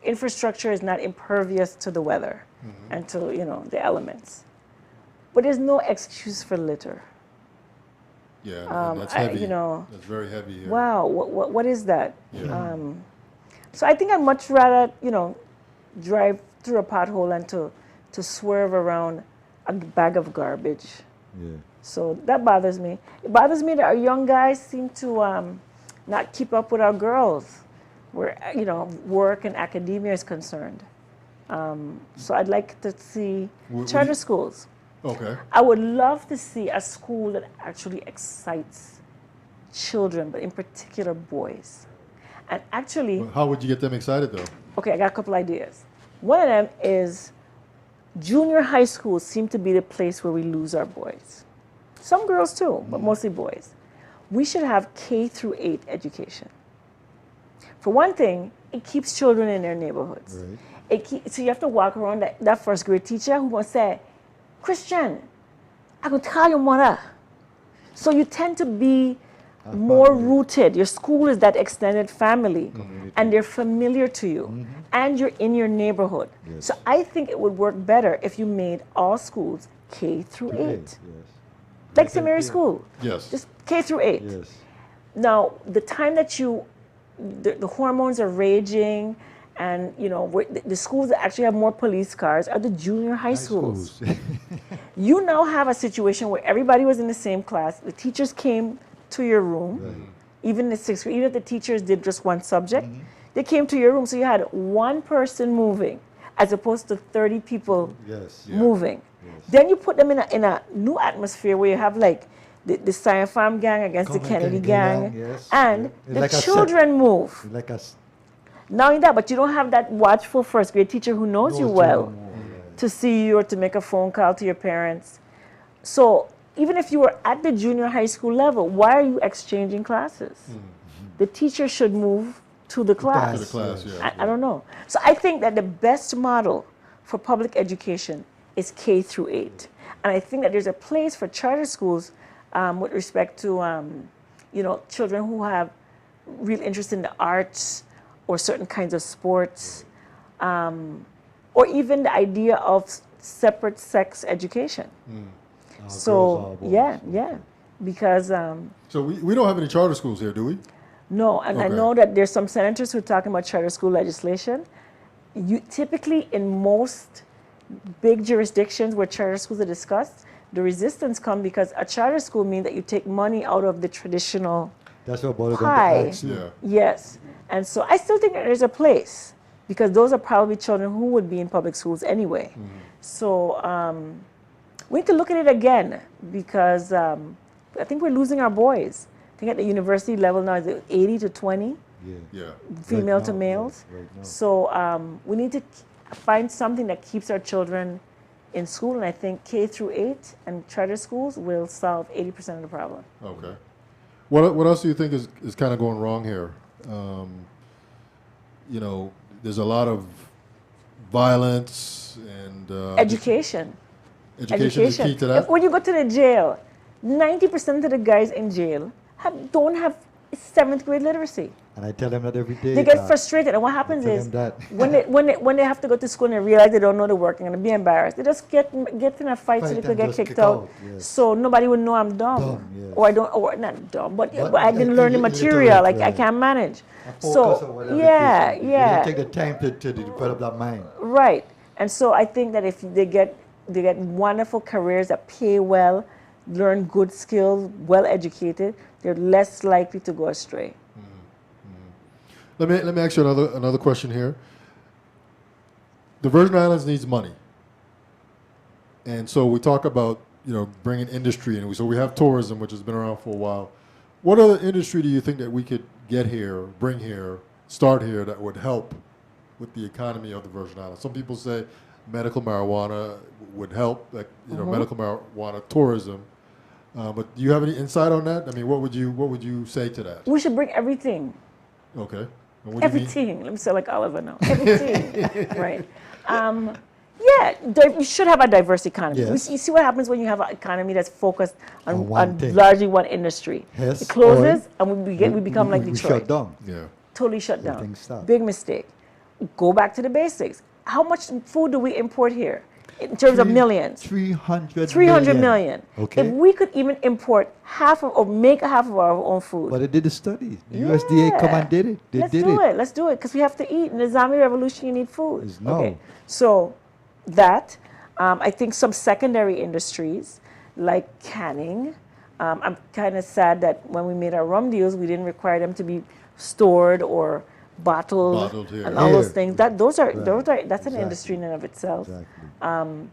infrastructure is not impervious to the weather and to the elements. But there's no excuse for litter. Yeah, and that's heavy. That's very heavy here. Wow, what is that? Yeah. So I think I'd much rather drive through a pothole and to swerve around a bag of garbage. Yeah. So that bothers me. It bothers me that our young guys seem to not keep up with our girls, where work and academia is concerned. So I'd like to see charter schools. Okay. I would love to see a school that actually excites children, but in particular boys. And actually, How would you get them excited though? okay, I got a couple ideas. One of them is junior high schools seem to be the place where we lose our boys. Some girls too, but mostly boys. We should have K through 8 education. For one thing, it keeps children in their neighborhoods. Right. So you have to walk around that first grade teacher who will say, Christian, I could tell your mother. So you tend to be more rooted. Your school is that extended family, and they're familiar to you, and you're in your neighborhood. Yes. So I think it would work better if you made all schools K through 8. Yes. Like St. Mary's School, Yes. just K through 8. Yes. Now, the time that the hormones are raging, and the schools that actually have more police cars are the junior high schools. You now have a situation where everybody was in the same class. The teachers came to your room, even in the 6th grade, even if the teachers did just one subject, they came to your room. So you had one person moving as opposed to 30 people Yes. moving. Then you put them in a new atmosphere where you have like the Science Farm gang against the Kennedy gang, yes. and Yeah. the Like a set. children move. Like us. Not only that, but you don't have that watchful first grade teacher who knows you well to see you or to make a phone call to your parents. So even if you were at the junior high school level, why are you exchanging classes? The teacher should move to the class. To the class, yeah. I don't know. So I think that the best model for public education is K through 8. And I think that there's a place for charter schools with respect to children who have real interest in the arts or certain kinds of sports, or even the idea of separate sex education. So yeah, because So we don't have any charter schools here, do we? no, and I Okay. know that there's some senators who are talking about charter school legislation. You typically in most big jurisdictions where charter schools are discussed, the resistance comes because a charter school means that you take money out of the traditional. That's what bothered Pie. them to ask you. Yeah. Yes, and so I still think that there's a place because those are probably children who would be in public schools anyway. So we need to look at it again because I think we're losing our boys. I think at the university level now it's 80 to 20 Yeah. female to now, males. yeah, right now. So we need to find something that keeps our children in school, and I think K through 8 and charter schools will solve 80% of the problem. Okay. What else do you think is kind of going wrong here? There's a lot of violence and Education. Education is key to that. When you go to the jail, 90% of the guys in jail don't have 7th grade literacy. And I tell them that every day. They get frustrated, and what happens tell is them that. when they have to go to school and they realize they don't know the work and going to be embarrassed, they just get in a fight so they Fight could and get just kicked kick out. out, yes. So nobody would know I'm dumb, Dumb, yes. or not dumb, but But I didn't learn the material, illiterate, like I right. can't manage. Focus So on whatever yeah, it is. They yeah. don't take the time to develop that mind. Right. And so I think that if they get wonderful careers that pay well, learn good skills, well educated, they're less likely to go astray. Let me ask you another question here. The Virgin Islands needs money, and so we talk about bringing industry in. So we have tourism, which has been around for a while. What other industry do you think that we could get here, bring here, start here that would help with the economy of the Virgin Islands? Some people say medical marijuana would help, like medical marijuana tourism. But do you have any insight on that? I mean, what would you say to that? We should bring everything. Okay. And what do you mean? Everything. Let me say like Oliver now. Everything. Right. You should have a diverse economy. Yes. You see what happens when you have an economy that's focused On one on thing. largely one industry. Yes, It closes or and we become like we Detroit. shut down. Yeah. Totally shut down. Everything stopped. Big mistake. Go back to the basics. How much food do we import here in terms of millions? 300 million. Okay. If we could even import half of or make half of our own food. But they did the study. The USDA come and did it. They Let's did do it. it. Let's do it because we have to eat. In the zombie revolution, you need food. Yes, no. Okay. So that I think some secondary industries like canning. I'm kind of sad that when we made our rum deals, we didn't require them to be stored or bottled, Bottled here. and all those Here. things. That's an Exactly. industry in and of itself. Exactly.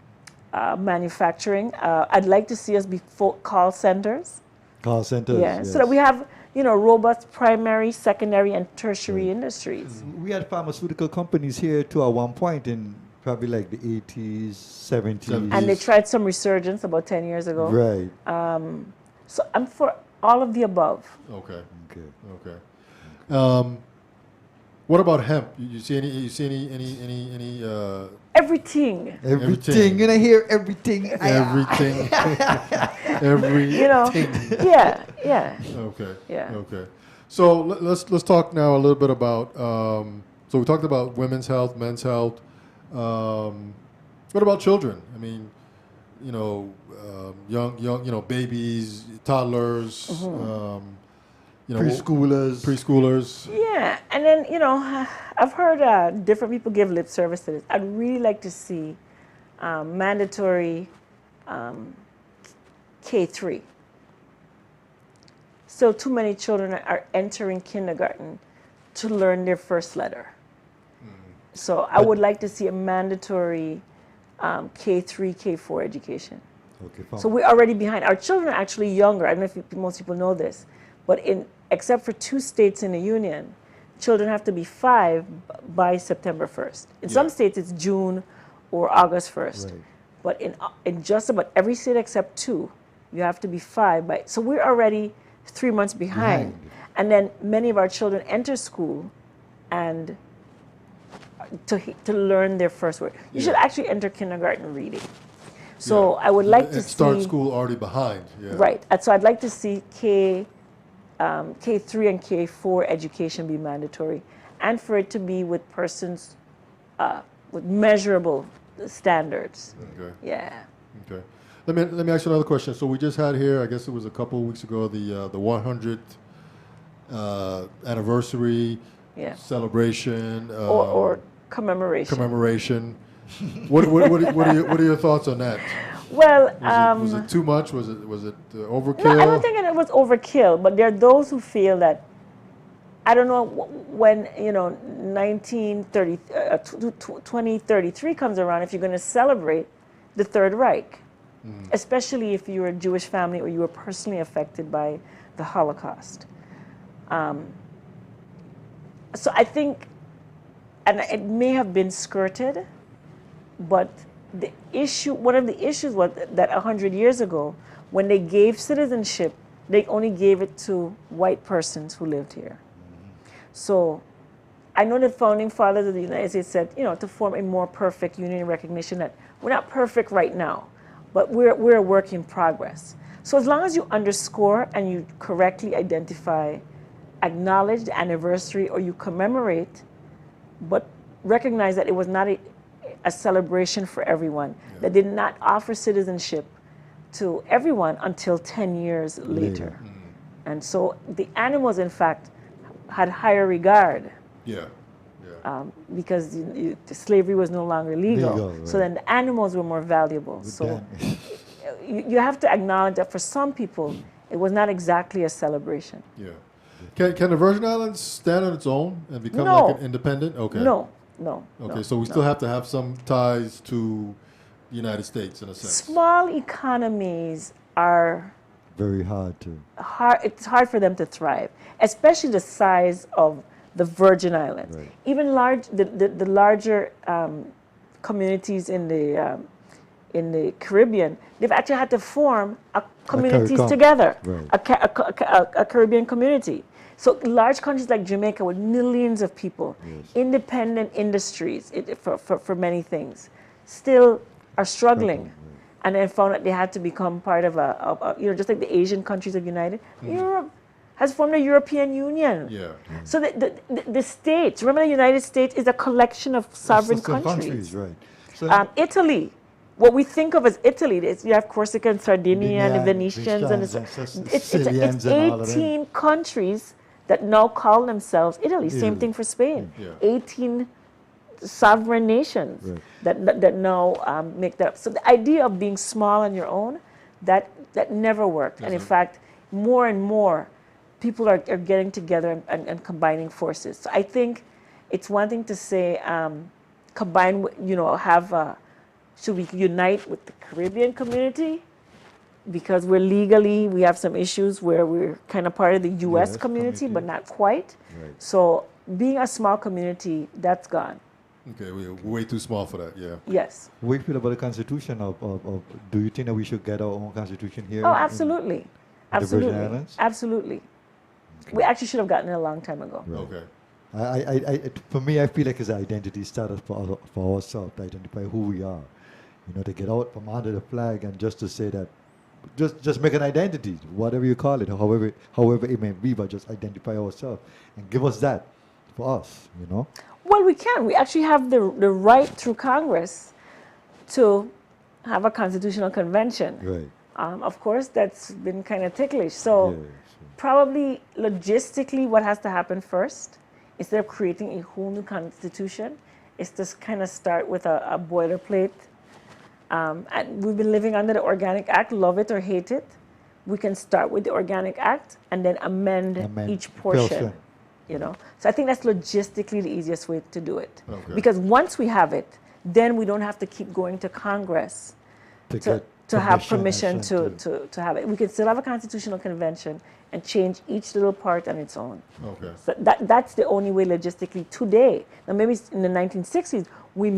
Manufacturing. I'd like to see us be call centers. Call centers. Yeah, so that we have robust primary, secondary, and tertiary industries. We had pharmaceutical companies here too at one point in probably like the 80s, 70s. And they tried some resurgence about 10 years ago. Right. So I'm for all of the above. Okay. Okay. Okay. What about hemp? You see any Everything. Everything. You know, hear everything. everything everything Yeah. Okay. Yeah. Okay. So let's talk now a little bit about. So we talked about women's health, men's health. What about children? I mean, young, babies, toddlers. Preschoolers. Yeah, and then I've heard different people give lip service to this. I'd really like to see mandatory K3. So too many children are entering kindergarten to learn their first letter. So I would like to see a mandatory K3, K4 education. Okay, fine. So we're already behind. Our children are actually younger. I don't know if most people know this, but except for 2 states in the union, children have to be 5 by September 1st. In some states, it's June or August 1st. Right. But in just about every state except 2, you have to be 5 by. So we're already 3 months behind. And then many of our children enter school and to learn their first word. You should actually enter kindergarten reading. So I would like to start see school already behind. Yeah. Right. And so I'd like to see K3 and K4 education be mandatory, and for it to be with persons with measurable standards. Okay. Yeah. Okay. Let me ask you another question. So we just had here, I guess it was a couple of weeks ago, the 100th anniversary Yeah. celebration Or commemoration. commemoration. What are your thoughts on that? Well, Was it too much? Was it overkill? no, I don't think it was overkill, but there are those who feel that, I don't know, when 2033 comes around, if you're going to celebrate the Third Reich, especially if you're a Jewish family or you were personally affected by the Holocaust. So I think, and it may have been skirted, but one of the issues was that 100 years ago, when they gave citizenship, they only gave it to white persons who lived here. So I know the founding fathers of the United States said, to form a more perfect union and recognition that we're not perfect right now, but we're a work in progress. So as long as you underscore and you correctly identify, acknowledge the anniversary, or you commemorate, but recognize that it was not a celebration for everyone, that did not offer citizenship to everyone until 10 years later. And so the animals, in fact, had higher regard. Yeah. Because the slavery was no longer legal. Right. So then the animals were more valuable. So you have to acknowledge that for some people, it was not exactly a celebration. Yeah. Can the Virgin Islands stand on its own and become No. like an independent? Okay. No. Okay, so we still have to have some ties to the United States in a sense. Small economies are Very hard to. it's hard for them to thrive, especially the size of the Virgin Islands. Right. Even the larger communities in the Caribbean, they've actually had to form communities CARICOM. together, Right. a Caribbean community. So large countries like Jamaica with millions of people, independent industries for many things, still are struggling. And then found that they had to become part of just like the Asian countries have united. Europe has formed a European Union. Yeah. So the states, remember the United States is a collection of sovereign countries. Right. So Italy, what we think of as Italy, you have Corsica and Sardinia and the Venetians and it's Sicilians and all of them. 18 countries that now call themselves Italy. Same thing for Spain. Yeah. 18 sovereign nations Right. that now make that up. So the idea of being small on your own, that never worked. And in fact, more and more people are getting together and combining forces. So I think it's one thing to say, combine, should we unite with the Caribbean community? Because we have some issues where we're kind of part of the U.S. US community, but community. not quite. Right. So being a small community, that's gone. Okay, we're way too small for that. Yeah. Yes. What do you feel about the Constitution do you think that we should get our own Constitution here? Oh, in- absolutely. the Virgin Absolutely. Islands? Absolutely. We actually should have gotten it a long time ago. Right. Okay. For me, I feel like it's an identity status for ourselves to identify who we are. To get out from under the flag and just to say that, just make an identity, whatever you call it, however it may be, but just identify ourselves and give us that for us. Well, we can. We actually have the right through Congress to have a constitutional convention. Right. Of course, that's been kind of ticklish. So Yes. probably logistically, what has to happen first, instead of creating a whole new constitution, is to kind of start with a boilerplate. And we've been living under the Organic Act, love it or hate it. We can start with the Organic Act and then amend each portion. So I think that's logistically the easiest way to do it. Okay. Because once we have it, then we don't have to keep going to Congress to have permission to have it. We can still have a constitutional convention and change each little part on its own. Okay. So that's the only way logistically today. Now maybe in the 1960s we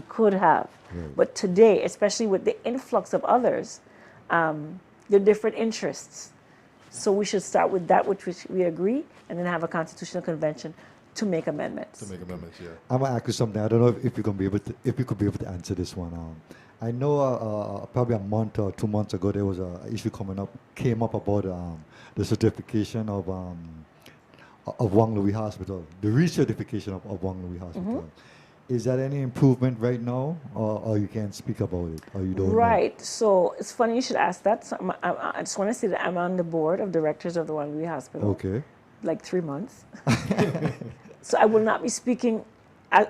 could have, Right. but today, especially with the influx of others, there are different interests. So we should start with that which we agree, and then have a constitutional convention to make amendments. To make amendments, yeah. I'm gonna ask you something. I don't know if you can be able to, if you could be able to answer this one. I know probably a month or 2 months ago there was an issue came up about the certification of Wang Louis Hospital, the recertification of Wang Louis Hospital. Is that any improvement right now, or you can't speak about it, or you don't know? Right. So it's funny you should ask that. So I just want to say that I'm on the board of directors of the Wang Louis Hospital. Okay. Like 3 months. So I will not be speaking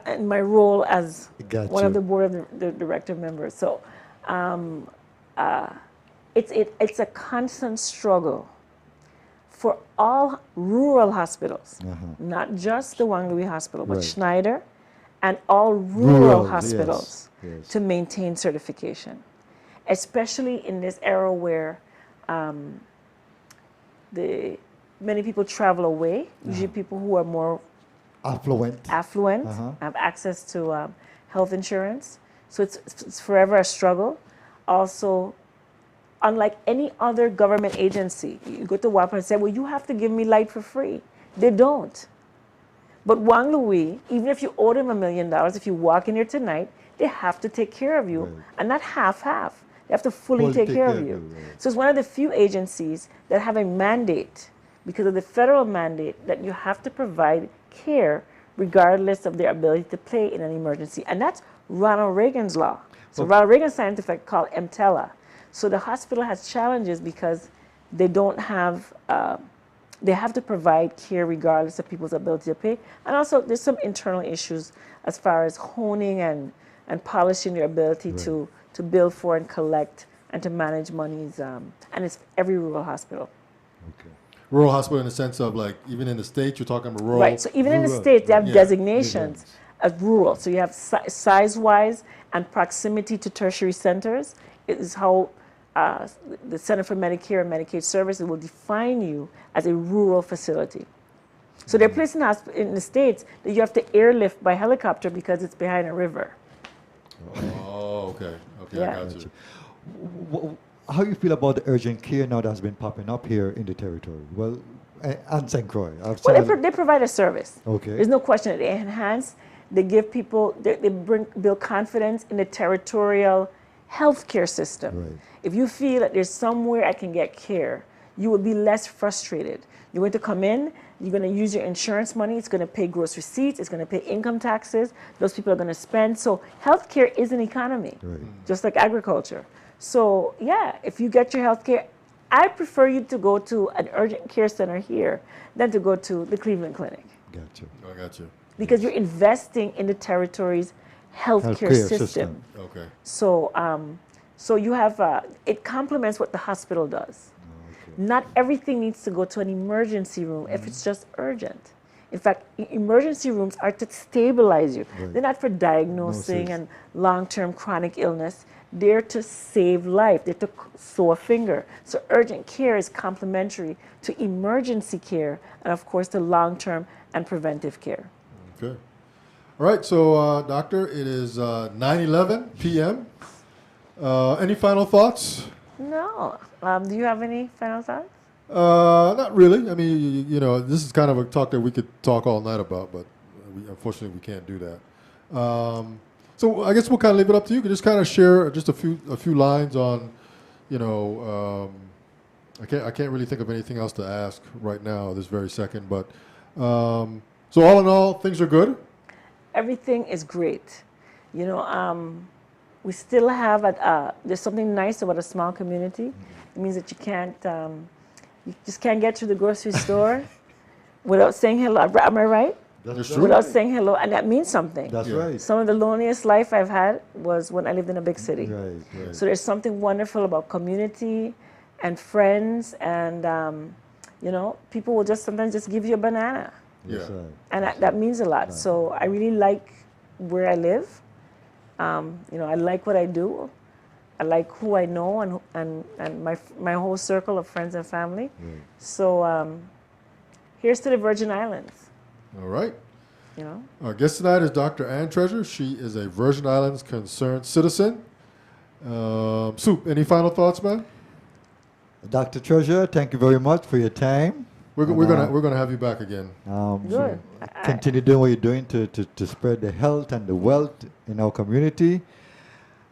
in my role as Got one you. of the board of the director members. So it's a constant struggle for all rural hospitals, not just the Wang Louis Hospital, but Right. Schneider and all Rural, rural yes, hospitals yes. to maintain certification, especially in this era where many people travel away, usually people who are more affluent, have access to health insurance. So it's forever a struggle. Also, unlike any other government agency, you go to WAPA and say, well, you have to give me light for free. They don't. But Wang Louis, even if you owe them $1 million, if you walk in here tonight, they have to take care of you, Right. and not half-half. They have to fully take care of you. right. So it's one of the few agencies that have a mandate, because of the federal mandate, that you have to provide care regardless of their ability to pay in an emergency. And that's Ronald Reagan's law. So Ronald Reagan signed into effect called EMTELA. So the hospital has challenges because they don't have, they have to provide care regardless of people's ability to pay. And also there's some internal issues as far as honing and polishing their ability to bill for and collect and to manage monies. And it's every rural hospital. Okay. Rural hospital in the sense of like, even in the States, you're talking about rural. Right, so even in the rural, states, they have yeah, designations as rural. So you have size-wise and proximity to tertiary centers. It is how the Center for Medicare and Medicaid Services will define you as a rural facility. So there are places in the states that you have to airlift by helicopter because it's behind a river. Oh, okay. Okay, Yeah. I got you. How do you feel about the urgent care now that's been popping up here in the territory? Well, and St. Croix. Well, they provide a service. Okay. There's no question that they enhance, they give people, they build confidence in the territorial healthcare system. Right. If you feel that there's somewhere I can get care, you will be less frustrated. You're going to come in, you're going to use your insurance money, it's going to pay gross receipts, it's going to pay income taxes, those people are going to spend. So healthcare is an economy, Right. just like agriculture. So yeah, if you get your healthcare, I prefer you to go to an urgent care center here than to go to the Cleveland Clinic. Gotcha. I got you. because you're investing in the territory's healthcare Healthcare system. system. Okay. So, so you have it complements what the hospital does. Not everything needs to go to an emergency room if it's just urgent. In fact, emergency rooms are to stabilize you. Right. They're not for diagnosing Diagnosis. and long-term chronic illness. They're to save life. They're to sew a finger. So urgent care is complementary to emergency care and, of course, to long-term and preventive care. Okay. All right. So, doctor, it is 9:11 p.m. Any final thoughts? No. Do you have any final thoughts? Not really. I mean, this is kind of a talk that we could talk all night about, but unfortunately we can't do that. So I guess we'll kind of leave it up to you. You can just kind of share just a few lines on, I can't really think of anything else to ask right now, this very second. But so all in all, things are good. Everything is great. We still have there's something nice about a small community. It means that you just can't get to the grocery store without saying hello. Am I right? That's right. true. Without saying hello, and that means something. That's Yeah. right. Some of the loneliest life I've had was when I lived in a big city. Right. Right. So there's something wonderful about community and friends, and people will just sometimes just give you a banana, That's Yeah. right. and that means a lot. So I really like where I live. I like what I do. I like who I know and my whole circle of friends and family. Right. So here's to the Virgin Islands. All right. You know. Our guest tonight is Dr. Ann Treasure. She is a Virgin Islands concerned citizen. Soup, any final thoughts, man? Dr. Treasure, thank you very much for your time. We're gonna have you back again. Good. Continue doing what you're doing to spread the health and the wealth in our community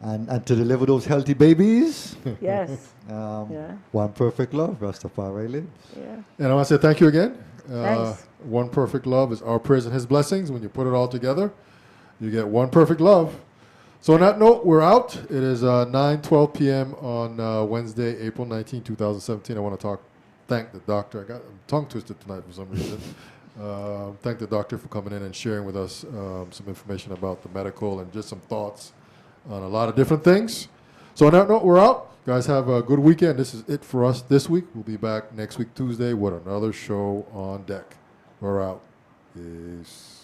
and to deliver those healthy babies. Yes. Yeah. One perfect love, Rastafari lives. Yeah. And I want to say thank you again. Thanks. One perfect love is our prayers and His blessings. When you put it all together, you get one perfect love. So on that note, we're out. It is 9:12 p.m. on Wednesday, April 19, 2017. I want to thank the doctor. I'm tongue twisted tonight for some reason. Thank the doctor for coming in and sharing with us some information about the medical and just some thoughts on a lot of different things. So on that note, we're out. Guys, have a good weekend. This is it for us this week. We'll be back next week, Tuesday, with another show on deck. We're out. Peace.